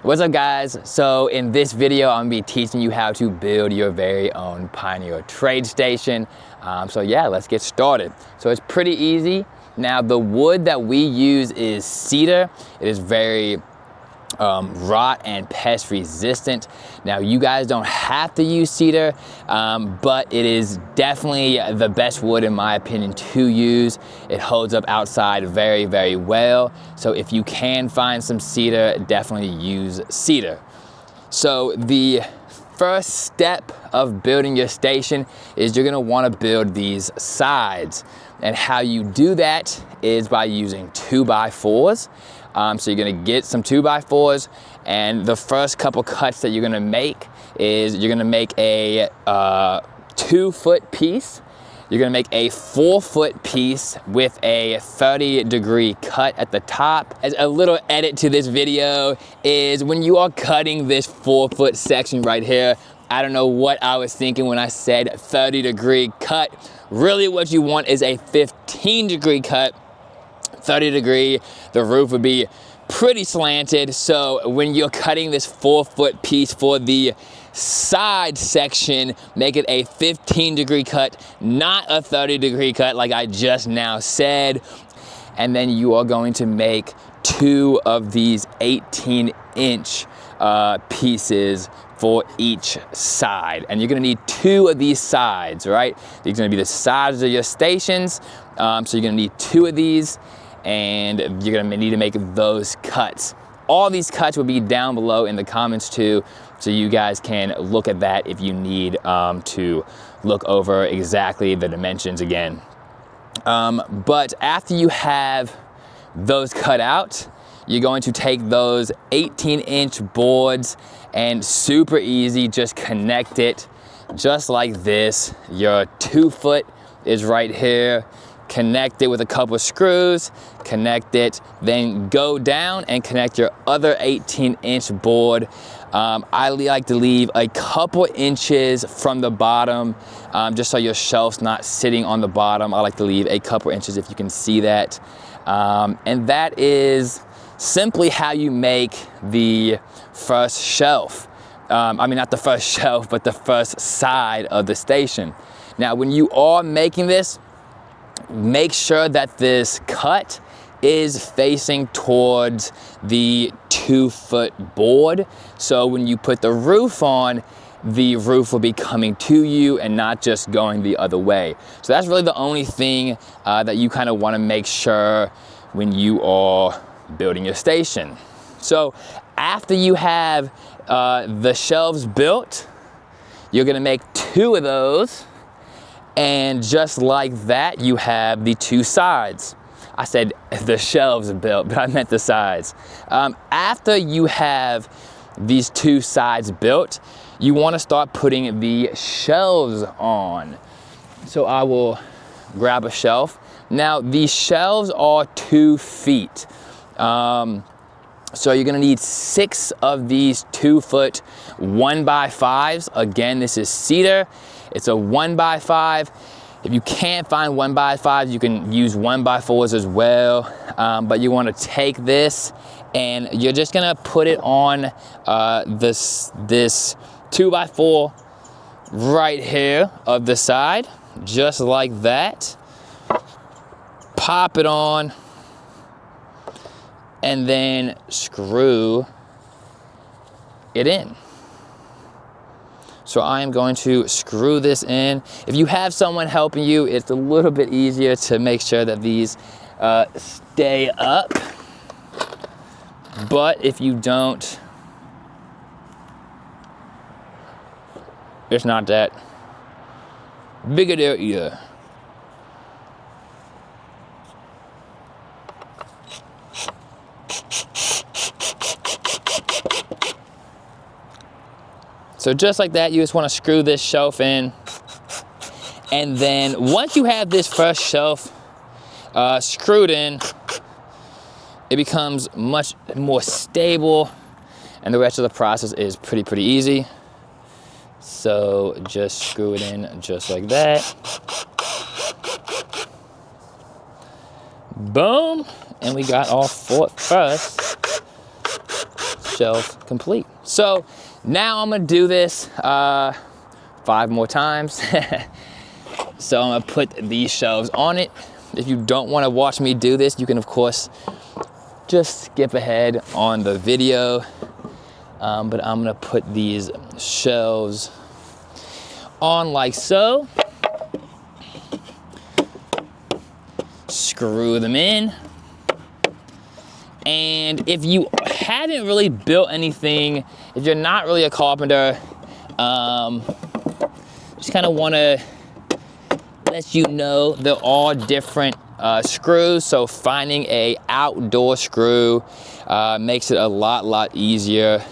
What's up guys? So in this video, I'm gonna be teaching you how to build your very own Pineal Trade Station. So yeah, let's get started. So it's pretty easy. Now the wood that we use is cedar. It is very rot and pest resistant. Now you guys don't have to use cedar, but it is definitely the best wood in my opinion to use. It holds up outside very, very well. So if you can find some cedar, definitely use cedar. So the first step of building your station is you're gonna wanna build these sides. And how you do that is by using 2x4s. So you're gonna get some 2x4s, and the first couple cuts that you're gonna make is you're gonna make a 2-foot piece. You're gonna make a 4-foot piece with a 30-degree cut at the top. As a little edit to this video is when you are cutting this 4-foot section right here, I don't know what I was thinking when I said 30-degree cut. Really what you want is a 15-degree cut. 30-degree, the roof would be pretty slanted. So when you're cutting this 4-foot piece for the side section, make it a 15-degree cut, not a 30-degree cut like I just now said. And then you are going to make 2 of these 18-inch pieces for each side. And you're gonna need 2 of these sides, right? These are gonna be the sides of your stations. So you're gonna need 2 of these, and you're gonna need to make those cuts. All these cuts will be down below in the comments too, so you guys can look at that if you need to look over exactly the dimensions again. But after you have those cut out, you're going to take those 18-inch boards and super easy, just connect it just like this. Your 2-foot is right here. Connect it with a couple of screws, connect it, then go down and connect your other 18-inch board. I like to leave a couple inches from the bottom, just so your shelf's not sitting on the bottom. I like to leave a couple inches if you can see that. And that is simply how you make the first shelf. I mean, not the first shelf, but the first side of the station. Now, when you are making this, make sure that this cut is facing towards the 2-foot board. So when you put the roof on, the roof will be coming to you and not just going the other way. So that's really the only thing that you kind of want to make sure when you are building your station. So after you have the shelves built, you're going to make 2 of those. And just like that, you have the 2 sides. I said the shelves built, but I meant the sides. After you have these 2 sides built, you want to start putting the shelves on. So I will grab a shelf. Now these shelves are 2 feet. So you're gonna need 6 of these 2-foot 1x5s. Again, this is cedar. It's a 1x5. If you can't find 1x5s, you can use 1x4s as well. But you wanna take this and you're just gonna put it on this 2x4 right here of the side, just like that. Pop it on, and then screw it in. So I am going to screw this in. If you have someone helping you, it's a little bit easier to make sure that these stay up. But if you don't, it's not that big a deal either. So just like that, you just want to screw this shelf in. And then once you have this first shelf screwed in, it becomes much more stable, and the rest of the process is pretty easy. So just screw it in just like that. Boom, and we got our first shelf complete. So now I'm gonna do this 5 more times. So I'm gonna put these shelves on it. If you don't wanna watch me do this, you can of course just skip ahead on the video. But I'm gonna put these shelves on like so. Screw them in. And if you haven't really built anything, if you're not really a carpenter, just kind of want to let you know they're all different screws. So finding a outdoor screw makes it a lot easier.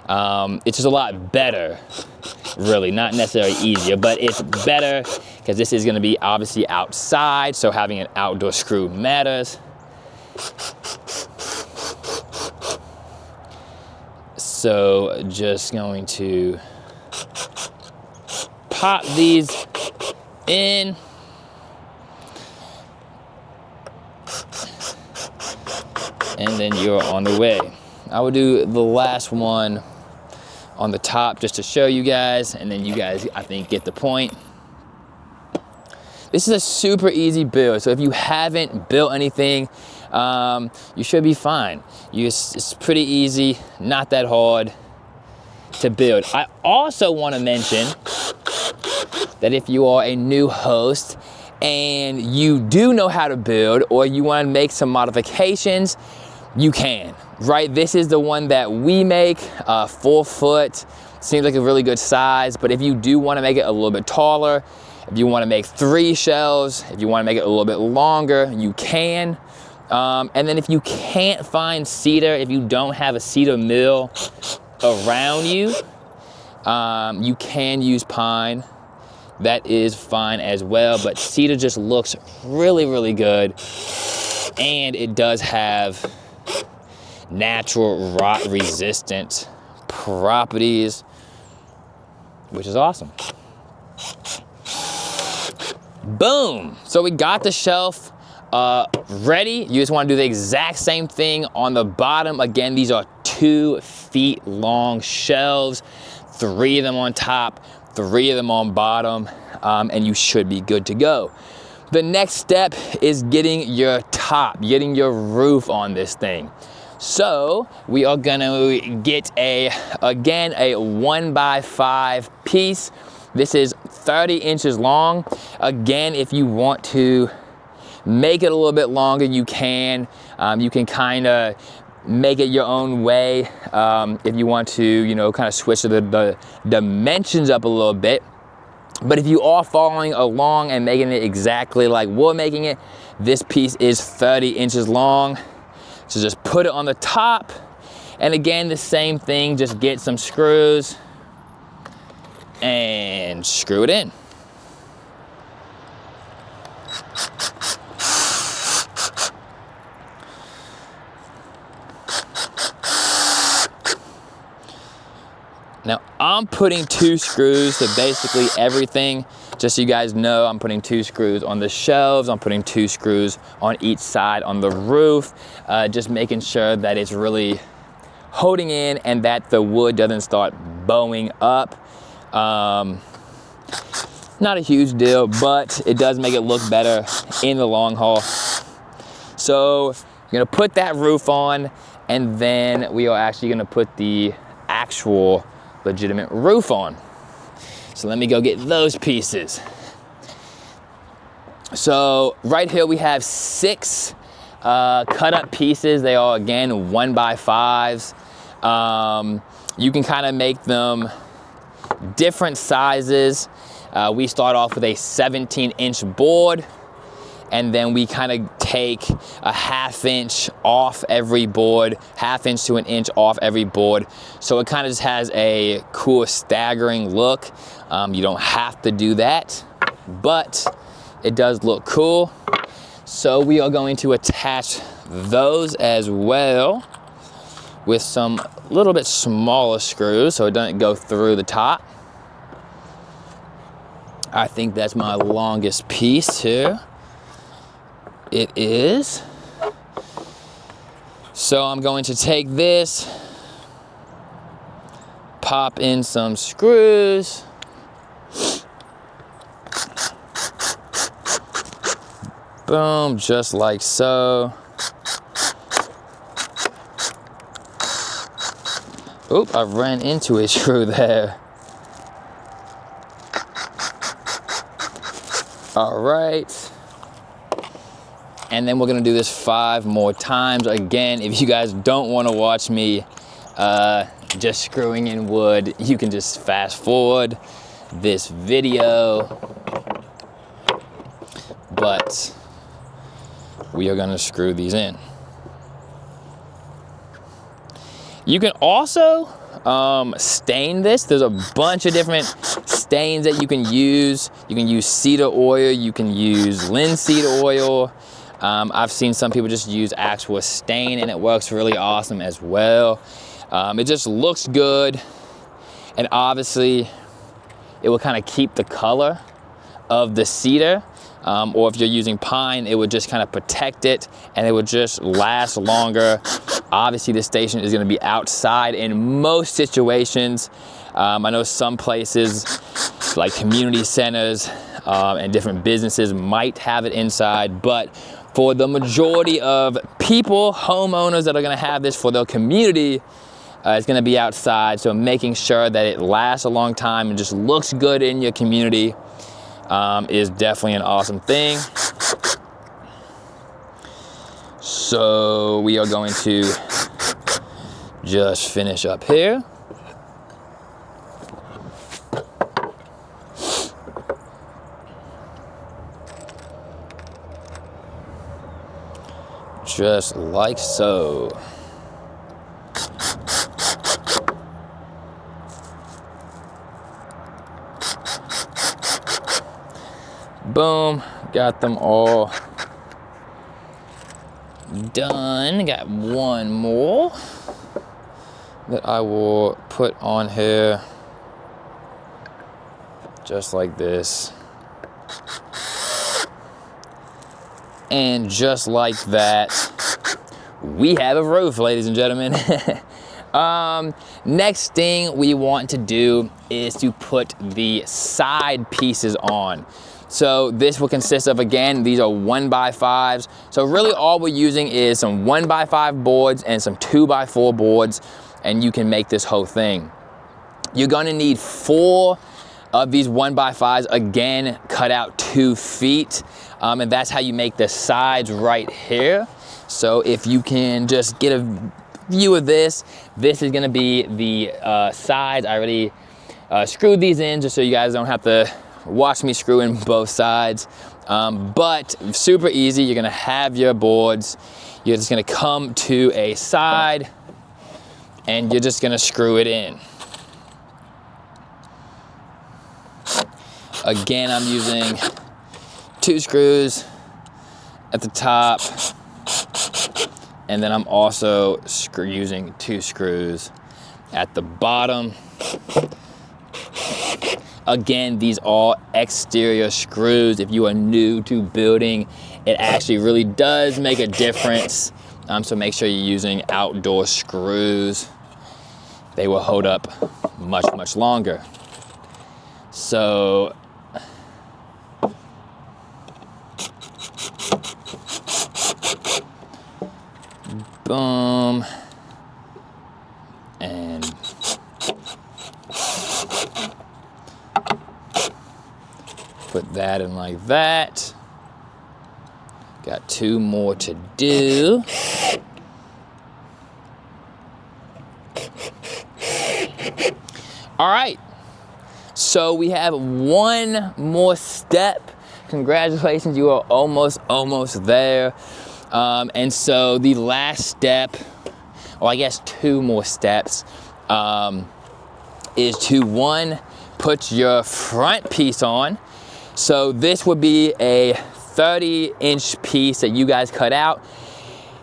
It's just a lot better, really, not necessarily easier, but it's better because this is going to be obviously outside. So having an outdoor screw matters. So just going to pop these in. And then you're on the way. I will do the last one on the top just to show you guys, and then you guys, I think, get the point. This is a super easy build, so if you haven't built anything, you should be fine. It's pretty easy, not that hard to build. I also want to mention that if you are a new host and you do know how to build, or you want to make some modifications, you can, right? This is the one that we make, 4 foot. Seems like a really good size, but if you do want to make it a little bit taller, if you want to make 3 shelves, if you want to make it a little bit longer, you can. And then if you can't find cedar, if you don't have a cedar mill around you, you can use pine. That is fine as well, but cedar just looks really good, and it does have natural rot resistant properties, which is awesome. Boom! So we got the shelf ready. You just want to do the exact same thing on the bottom. Again, these are 2 feet long shelves, 3 of them on top, 3 of them on bottom, and you should be good to go. The next step is getting your top, getting your roof on this thing. So we are gonna get again a 1x5 piece. This is 30 inches long. Again, if you want to make it a little bit longer, you can. You can kind of make it your own way if you want to, you know, kind of switch the dimensions up a little bit. But if you are following along and making it exactly like we're making it, this piece is 30 inches long. So just put it on the top. And again, the same thing, just get some screws and screw it in. Now I'm putting 2 screws to basically everything. Just so you guys know, I'm putting 2 screws on the shelves. I'm putting 2 screws on each side on the roof. Just making sure that it's really holding in and that the wood doesn't start bowing up. Not a huge deal, but it does make it look better in the long haul. So I'm gonna put that roof on, and then we are actually gonna put the actual legitimate roof on. So let me go get those pieces. So right here we have 6 cut up pieces. They are again 1x5s. You can kind of make them different sizes. We start off with a 17-inch board, and then we kind of take a 1/2 inch off every board, 1/2 inch to 1 inch off every board. So it kind of just has a cool staggering look. You don't have to do that, but it does look cool. So we are going to attach those as well with some little bit smaller screws so it doesn't go through the top. I think that's my longest piece here. It is. So I'm going to take this, pop in some screws. Boom, just like so. Oop, I ran into a screw there. All right. And then we're gonna do this 5 more times. Again, if you guys don't wanna watch me just screwing in wood, you can just fast forward this video. But we are gonna screw these in. You can also stain this. There's a bunch of different stains that you can use. You can use cedar oil, you can use linseed oil. I've seen some people just use actual stain and it works really awesome as well. It just looks good, and obviously it will kind of keep the color of the cedar. Or if you're using pine, it would just kind of protect it and it would just last longer. Obviously this station is gonna be outside in most situations. I know some places like community centers and different businesses might have it inside, but for the majority of people, homeowners that are gonna have this for their community, it's gonna be outside. So making sure that it lasts a long time and just looks good in your community is definitely an awesome thing. So we are going to just finish up here. Just like so. Boom, got them all done. Got one more that I will put on here, just like this. And just like that, we have a roof, ladies and gentlemen. Next thing we want to do is to put the side pieces on. So this will consist of, again, these are 1x5s. So really all we're using is some 1x5 boards and some 2x4 boards, and you can make this whole thing. You're gonna need 4 of these 1x5s, again, cut out 2 feet. And that's how you make the sides right here. So if you can just get a view of this, this is gonna be the sides. I already screwed these in just so you guys don't have to watch me screw in both sides. But super easy. You're gonna have your boards. You're just gonna come to a side and you're just gonna screw it in. Again, I'm using 2 screws at the top, and then I'm also using 2 screws at the bottom. Again, these are exterior screws. If you are new to building, it actually really does make a difference. So make sure you're using outdoor screws. They will hold up much, much longer. So boom, and put that in like that. Got 2 more to do. All right, so we have 1 more step. Congratulations, you are almost there. And so the last step, well, I guess 2 more steps, is to 1, put your front piece on. So this would be a 30-inch piece that you guys cut out.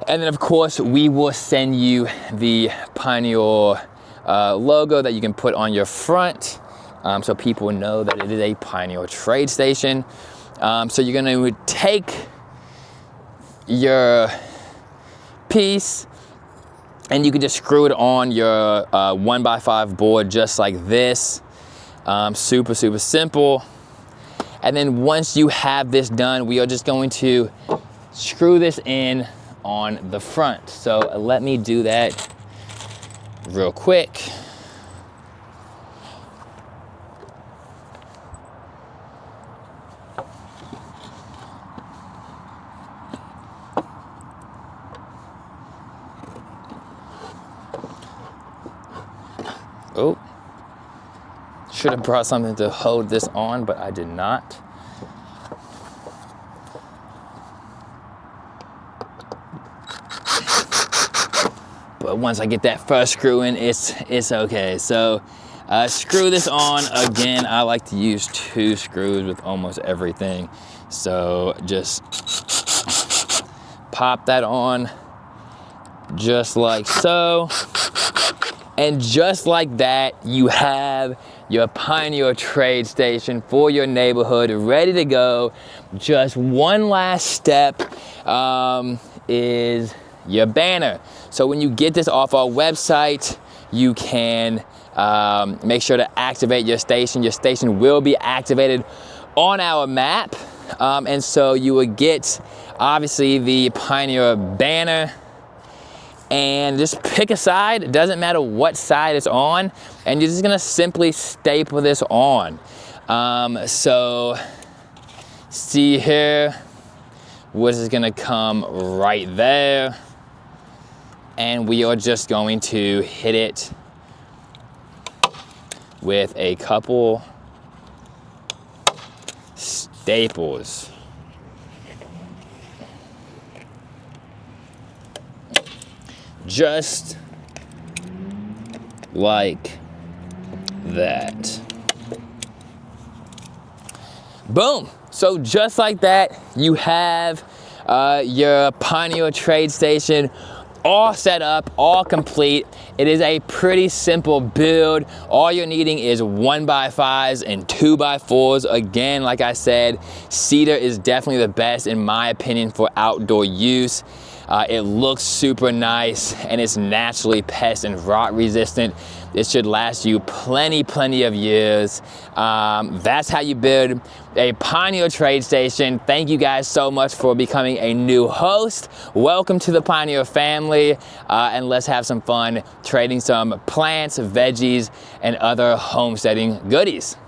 And then of course, we will send you the Pineal logo that you can put on your front, so people know that it is a Pineal Trade Station. So you're gonna take your piece And you can just screw it on your 1x5 board just like this. Super, super simple. And then once you have this done, we are just going to screw this in on the front. So let me do that real quick. Oh, should have brought something to hold this on, but I did not. But once I get that first screw in, it's okay. So screw this on. Again, I like to use 2 screws with almost everything. So just pop that on just like so. And just like that, you have your Pineal Trade Station for your neighborhood ready to go. Just one last step is your banner. So when you get this off our website, you can make sure to activate your station. Your station will be activated on our map. And so you will get, obviously, the Pioneer banner. And just pick a side. It doesn't matter what side it's on, and you're just gonna simply staple this on. So see here, what is gonna come right there, and we are just going to hit it with a couple staples. Just like that. Boom. So just like that, you have your Pineal Trade Station all set up, all complete. It is a pretty simple build. All you're needing is 1x5s and 2x4s. Again, like I said, cedar is definitely the best in my opinion for outdoor use. It looks super nice, and it's naturally pest and rot resistant. It should last you plenty of years. That's how you build a Pineal Trade Station. Thank you guys so much for becoming a new host. Welcome to the Pioneer family, and let's have some fun trading some plants, veggies, and other homesteading goodies.